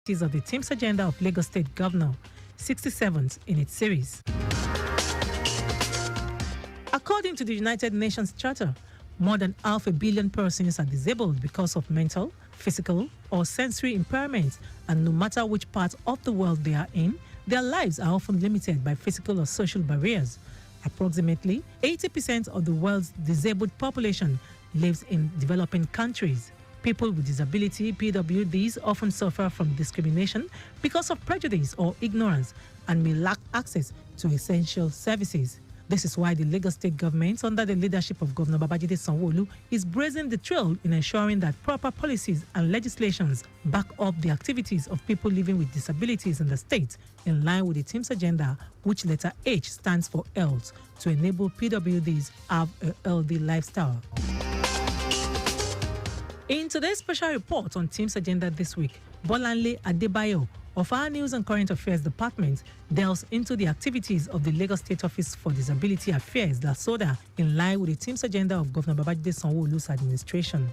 of the T.H.E.M.ES Agenda of Lagos State Governor, 67th in its series. According to the United Nations Charter, more than 500 million persons are disabled because of mental, physical, or sensory impairments, and no matter which part of the world they are in, their lives are often limited by physical or social barriers. Approximately 80% of the world's disabled population lives in developing countries. People with disability, PWDs, often suffer from discrimination because of prejudice or ignorance and may lack access to essential services. This is why the Lagos State government, under the leadership of Governor Babajide Sanwo-Olu, is blazing the trail in ensuring that proper policies and legislations back up the activities of people living with disabilities in the state, in line with the T.H.E.M.ES Agenda, which letter H stands for health, to enable PWDs have a healthy lifestyle. In today's special report on T.H.E.M.ES Agenda this week, Bolanle Adebayo of our News and Current Affairs Department delves into the activities of the Lagos State Office for Disability Affairs, LASODA, in line with the T.H.E.M.ES Agenda of Governor Babajide Sanwo-Olu's administration.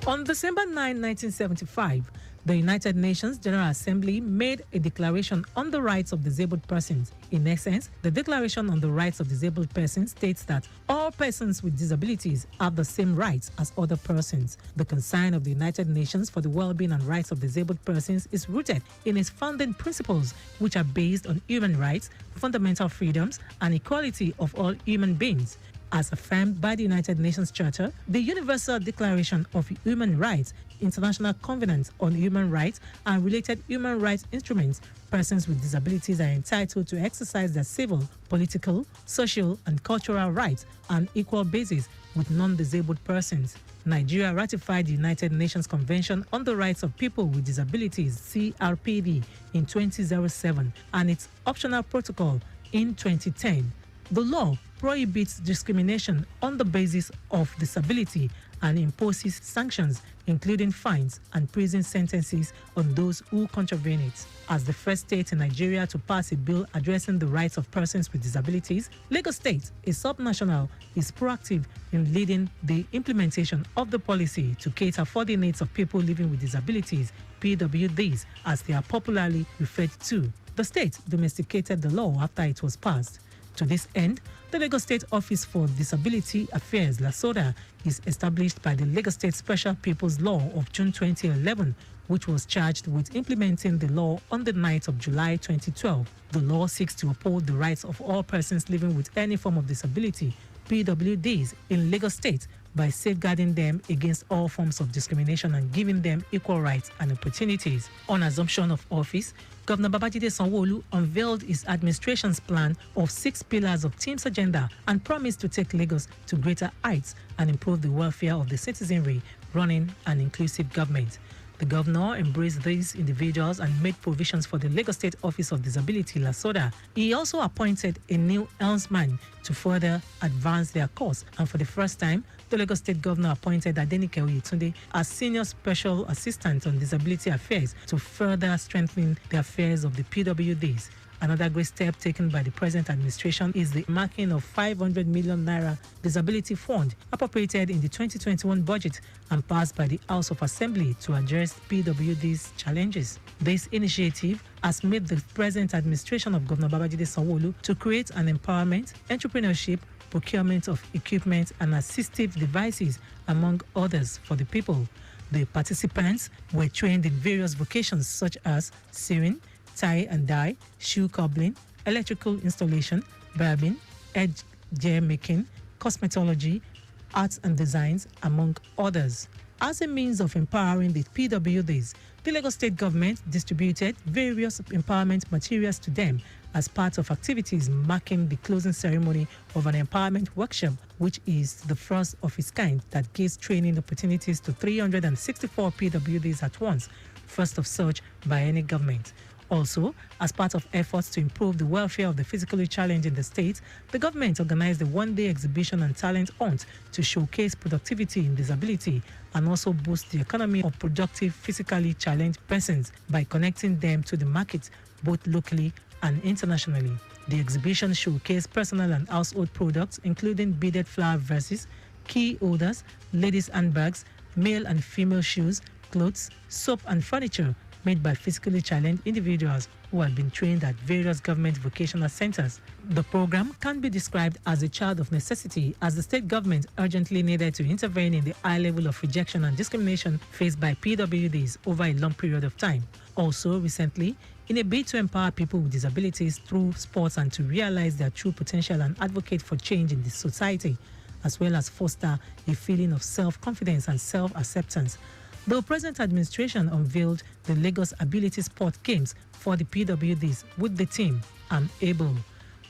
On December 9, 1975, the United Nations General Assembly made a declaration on the rights of disabled persons. In essence, the Declaration on the Rights of Disabled Persons states that all persons with disabilities have the same rights as other persons. The concern of the United Nations for the well-being and rights of disabled persons is rooted in its founding principles, which are based on human rights, fundamental freedoms, and equality of all human beings. As affirmed by the United Nations Charter, the Universal Declaration of Human Rights, International Covenant on Human Rights, and related human rights instruments, persons with disabilities are entitled to exercise their civil, political, social, and cultural rights on equal basis with non-disabled persons. Nigeria ratified the United Nations Convention on the Rights of People with Disabilities, CRPD, in 2007 and its optional protocol in 2010. The law prohibits discrimination on the basis of disability and imposes sanctions, including fines and prison sentences, on those who contravene it. As the first state in Nigeria to pass a bill addressing the rights of persons with disabilities, Lagos State, a subnational, is proactive in leading the implementation of the policy to cater for the needs of people living with disabilities, PWDs, as they are popularly referred to. The state domesticated the law after it was passed. To this end, the Lagos State Office for Disability Affairs, LASODA, is established by the Lagos State Special People's Law of June 2011, which was charged with implementing the law on the 9th of July 2012. The law seeks to uphold the rights of all persons living with any form of disability, PWDs, in Lagos State by safeguarding them against all forms of discrimination and giving them equal rights and opportunities. On assumption of office, Governor Babajide Sanwo-Olu unveiled his administration's plan of 6 pillars of T.H.E.M.ES Agenda and promised to take Lagos to greater heights and improve the welfare of the citizenry, running an inclusive government. The governor embraced these individuals and made provisions for the Lagos State Office of Disability, LASODA. He also appointed a new helmsman to further advance their cause, and for the first time, the Lagos State governor appointed Adenike Oyetunde as Senior Special Assistant on Disability Affairs to further strengthen the affairs of the PWDs. Another great step taken by the present administration is the marking of 500 million naira disability fund appropriated in the 2021 budget and passed by the House of Assembly to address PWD's challenges. This initiative has made the present administration of Governor Babajide Sanwo-Olu to create an empowerment, entrepreneurship, procurement of equipment and assistive devices, among others, for the people. The participants were trained in various vocations such as sewing, tie and dye, shoe cobbling, electrical installation, barbing, edge gear making, cosmetology, arts and designs, among others. As a means of empowering the PWDs, the Lagos State government distributed various empowerment materials to them as part of activities marking the closing ceremony of an empowerment workshop, which is the first of its kind that gives training opportunities to 364 PWDs at once, first of such by any government. Also, as part of efforts to improve the welfare of the physically challenged in the state, the government organized a one-day exhibition and talent hunt to showcase productivity in disability and also boost the economy of productive physically challenged persons by connecting them to the market both locally and internationally. The exhibition showcased personal and household products including beaded flower vases, key holders, ladies' handbags, male and female shoes, clothes, soap and furniture made by physically challenged individuals who had been trained at various government vocational centers. The program can be described as a child of necessity, as the state government urgently needed to intervene in the high level of rejection and discrimination faced by PWDs over a long period of time. Also, recently, in a bid to empower people with disabilities through sports and to realize their true potential and advocate for change in the society, as well as foster a feeling of self-confidence and self-acceptance, the present administration unveiled the Lagos Ability Sport Games for the PWDs with the theme, I'm Able.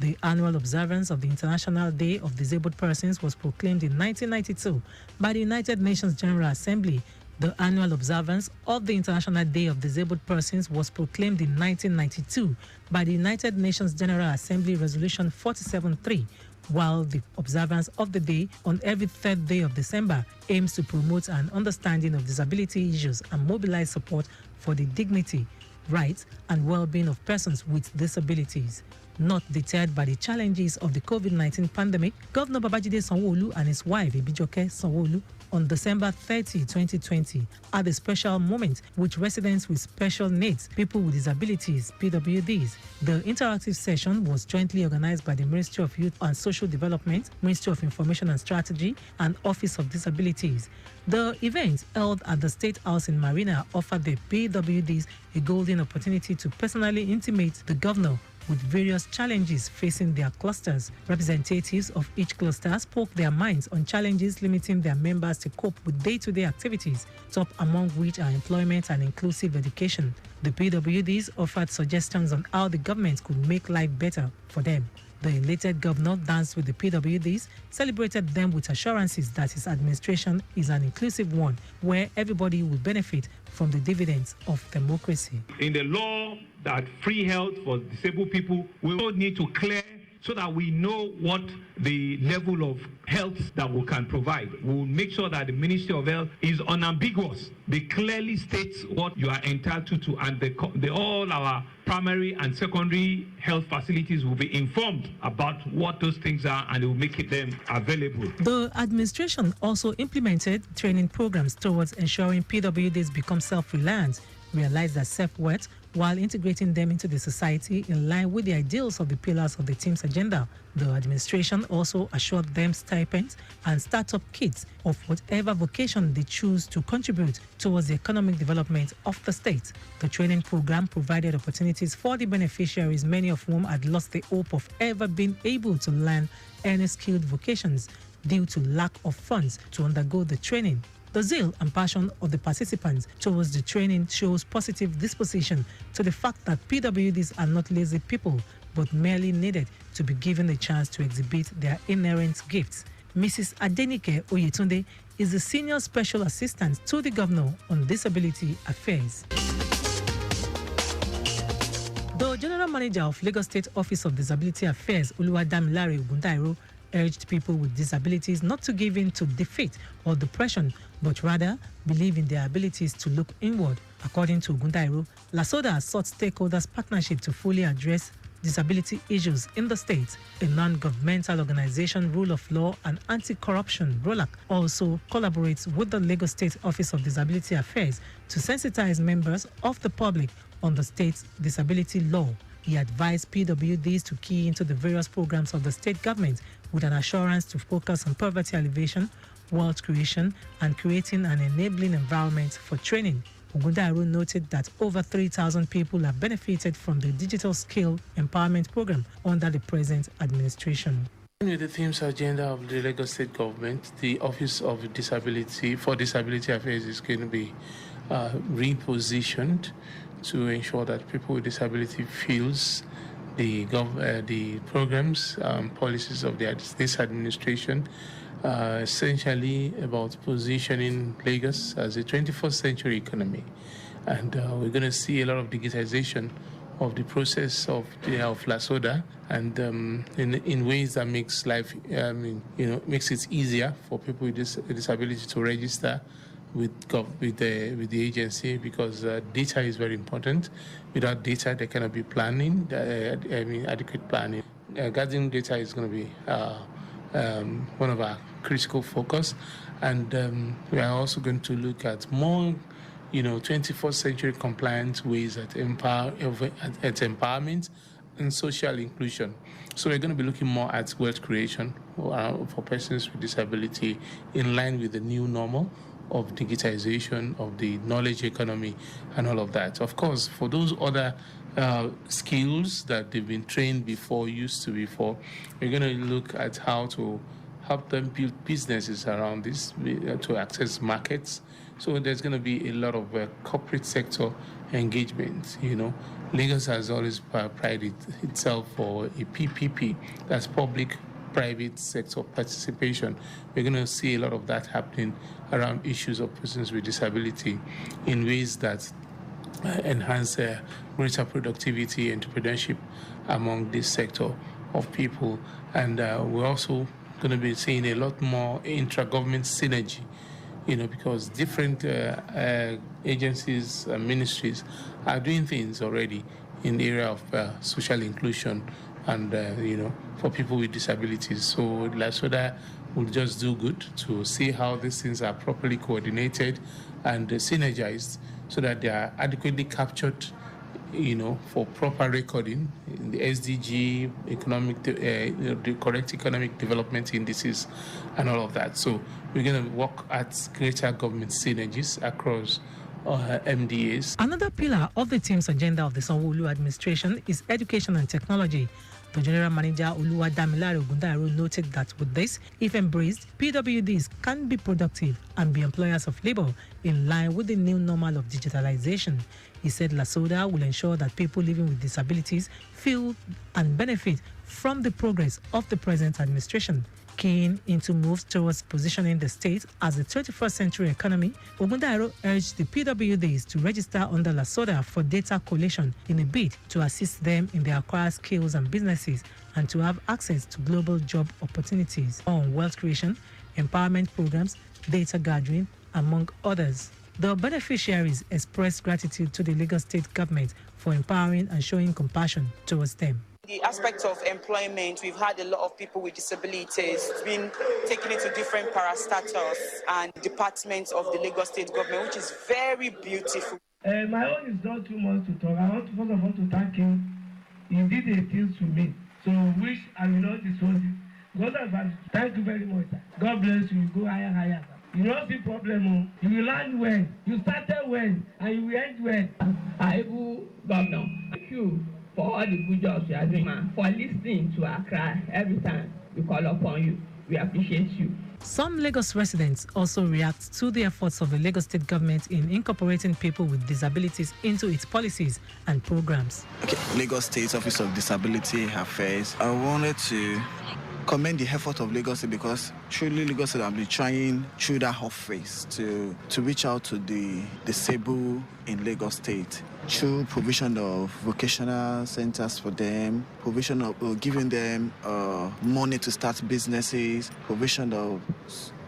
The annual observance of the International Day of Disabled Persons was proclaimed in 1992 by the United Nations General Assembly. The annual observance of the International Day of Disabled Persons was proclaimed in 1992 by the United Nations General Assembly Resolution 47.3, while the observance of the day on every third day of December aims to promote an understanding of disability issues and mobilize support for the dignity, rights, and well-being of persons with disabilities. Not deterred by the challenges of the COVID-19 pandemic, Governor Babajide Sanwo-Olu and his wife, Ibijoke Sanwo-Olu, on December 30, 2020, had a special moment with residents with special needs, people with disabilities, PWDs. The interactive session was jointly organized by the Ministry of Youth and Social Development, Ministry of Information and Strategy, and Office of Disabilities. The event, held at the State House in Marina, offered the PWDs a golden opportunity to personally intimate the governor with various challenges facing their clusters. Representatives of each cluster spoke their minds on challenges limiting their members to cope with day-to-day activities, top among which are employment and inclusive education. The PWDs offered suggestions on how the government could make life better for them. The elated governor danced with the PWDs, celebrated them with assurances that his administration is an inclusive one, where everybody will benefit from the dividends of democracy. In the law that free health for disabled people, we will need to clear so that we know what the level of health that we can provide. We will make sure that the Ministry of Health is unambiguous. They clearly states what you are entitled to, and all our primary and secondary health facilities will be informed about what those things are, and it will make them available. The administration also implemented training programs towards ensuring PWDs become self-reliant, realize their self-worth, while integrating them into the society in line with the ideals of the pillars of the T.H.E.M.ES Agenda. The administration also assured them stipends and startup kits of whatever vocation they choose to contribute towards the economic development of the state. The training program provided opportunities for the beneficiaries, many of whom had lost the hope of ever being able to learn any skilled vocations due to lack of funds to undergo the training. The zeal and passion of the participants towards the training shows positive disposition to the fact that PWDs are not lazy people, but merely needed to be given a chance to exhibit their inherent gifts. Mrs. Adenike Oyetunde is the Senior Special Assistant to the Governor on Disability Affairs. The General Manager of Lagos State Office of Disability Affairs, Oluwadamilare Ogundairo, urged people with disabilities not to give in to defeat or depression, but rather believe in their abilities to look inward. According to Ogundairo, LASODA has sought stakeholders' partnership to fully address disability issues in the state. A non-governmental organization, Rule of Law and Anti-Corruption, ROLAC, also collaborates with the Lagos State Office of Disability Affairs to sensitize members of the public on the state's disability law. He advised PWDs to key into the various programs of the state government with an assurance to focus on poverty alleviation, wealth creation, and creating an enabling environment for training. Ogundairo noted that over 3,000 people have benefited from the Digital Skill Empowerment Program under the present administration. With the T.H.E.M.ES Agenda of the Lagos State Government, the Office of Disability Affairs is going to be repositioned to ensure that people with disability feels the programs, policies of this administration, essentially about positioning Lagos as a 21st century economy. And we're going to see a lot of digitization of the process of LASODA, and in ways that makes life, makes it easier for people with disability to register with the agency, because data is very important. Without data, there cannot be planning. Adequate planning. Gathering data is going to be one of our critical focus, and we are also going to look at more 21st century compliant ways at empowerment and social inclusion. So we're going to be looking more at wealth creation for persons with disability in line with the new normal of digitization, of the knowledge economy, and all of that. Of course, for those other skills that they've been trained before, used to before, we're going to look at how to help them build businesses around this to access markets. So there's going to be a lot of corporate sector engagement. Lagos has always prided itself for a PPP, that's public-private sector participation. We're going to see a lot of that happening around issues of persons with disability in ways that enhance greater productivity and entrepreneurship among this sector of people. And we're also going to be seeing a lot more intra-government synergy, because different agencies and ministries are doing things already in the area of social inclusion and, for people with disabilities. So LASODA will just do good to see how these things are properly coordinated and synergized so that they are adequately captured, for proper recording in the SDG, the correct economic development indices and all of that. So we're going to work at greater government synergies across MDAs. Another pillar of the T.H.E.M.ES agenda of the Sanwo-Olu administration is education and technology. The General Manager Oluwadamilare Ogundairo noted that with this, if embraced, PWDs can be productive and be employers of labor in line with the new normal of digitalization. He said LASODA will ensure that people living with disabilities feel and benefit from the progress of the present administration. Keen into moves towards positioning the state as a 21st century economy, Ogundairo urged the PWDs to register under LASODA for data collation in a bid to assist them in their acquired skills and businesses and to have access to global job opportunities on wealth creation, empowerment programs, data gathering, among others. The beneficiaries expressed gratitude to the Lagos State government for empowering and showing compassion towards them. The aspect of employment, we've had a lot of people with disabilities being taken into different parastatus and departments of the Lagos State government, which is very beautiful. My own is not too much to talk. I want first of all to thank him. He did a thing to me. So which I will not disclose it. God advance. Thank you very much. God bless you. Go higher, higher. You don't see problem. You will learn well. You started well and you will end well. Able Governor, thank you for all the good jobs you are doing, for listening to our cry every time we call upon you. We appreciate you. Some Lagos residents also react to the efforts of the Lagos State government in incorporating people with disabilities into its policies and programs. Okay, Lagos State Office of Disability Affairs. I wanted to commend the effort of Lagos State because truly Lagos State have been trying through that office to reach out to the disabled in Lagos State through provision of vocational centers for them, provision of giving them money to start businesses, provision of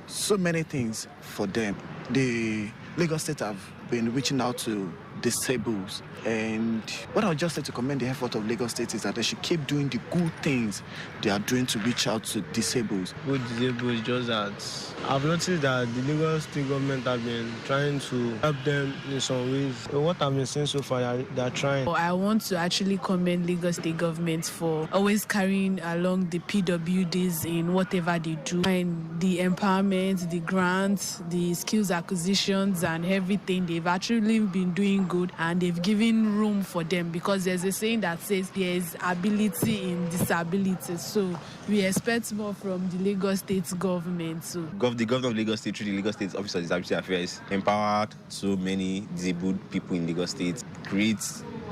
so many things for them. The Lagos State have been reaching out to disabled, and what I would just like to commend the effort of Lagos State is that they should keep doing the good things they are doing to reach out to disabled. Good disabled is just that I've noticed that the Lagos State government have been trying to help them in some ways. What I've been seeing so far, they're trying. I want to actually commend Lagos State government for always carrying along the PWDs in whatever they do, and the empowerment, the grants, the skills acquisitions, and everything. They've actually been doing good, and they've given room for them, because there's a saying that says there's ability in disability. So we expect more from the Lagos State government. So the governor of Lagos State, through the Lagos State Office of Disability Affairs, empowered so many disabled people in Lagos State, create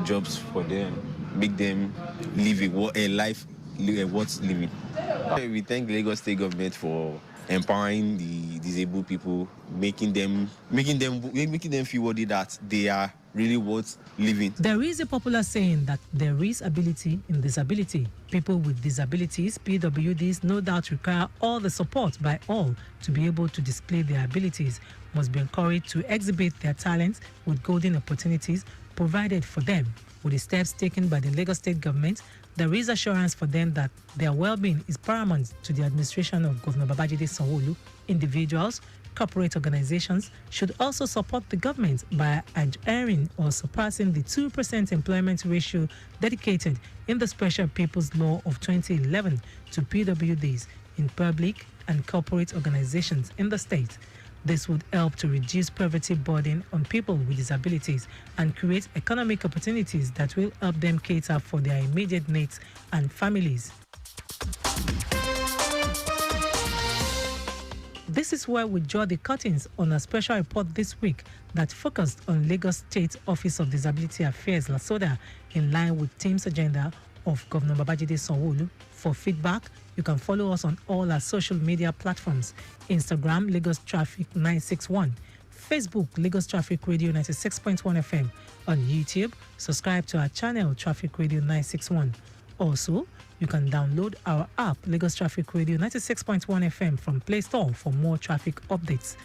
jobs for them, make them live a life worth living. We thank the Lagos State government for empowering the disabled people, making them feel worthy that they are really worth living. There is a popular saying that there is ability in disability. People with disabilities, PWDs, no doubt require all the support by all to be able to display their abilities, must be encouraged to exhibit their talents with golden opportunities provided for them. With the steps taken by the Lagos State government, there is assurance for them that their well-being is paramount to the administration of Governor Babajide Sanwo-Olu. Individuals, corporate organizations should also support the government by adhering or surpassing the 2% employment ratio dedicated in the Special People's Law of 2011 to PWDs in public and corporate organizations in the state. This would help to reduce poverty burden on people with disabilities and create economic opportunities that will help them cater for their immediate needs and families. This is where we draw the curtains on a special report this week that focused on Lagos State Office of Disability Affairs, LASODA, in line with T.H.E.M.ES Agenda of Governor Babajide Sanwo-Olu. For feedback, you can follow us on all our social media platforms: Instagram, Lagos Traffic 961, Facebook, Lagos Traffic Radio 96.1 FM, on YouTube, subscribe to our channel, Traffic Radio 961. Also, you can download our app, Lagos Traffic Radio 96.1 FM, from Play Store for more traffic updates.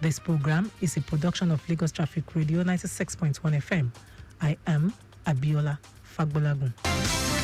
This program is a production of Lagos Traffic Radio 96.1 FM. I am Abiola Fagbolagun.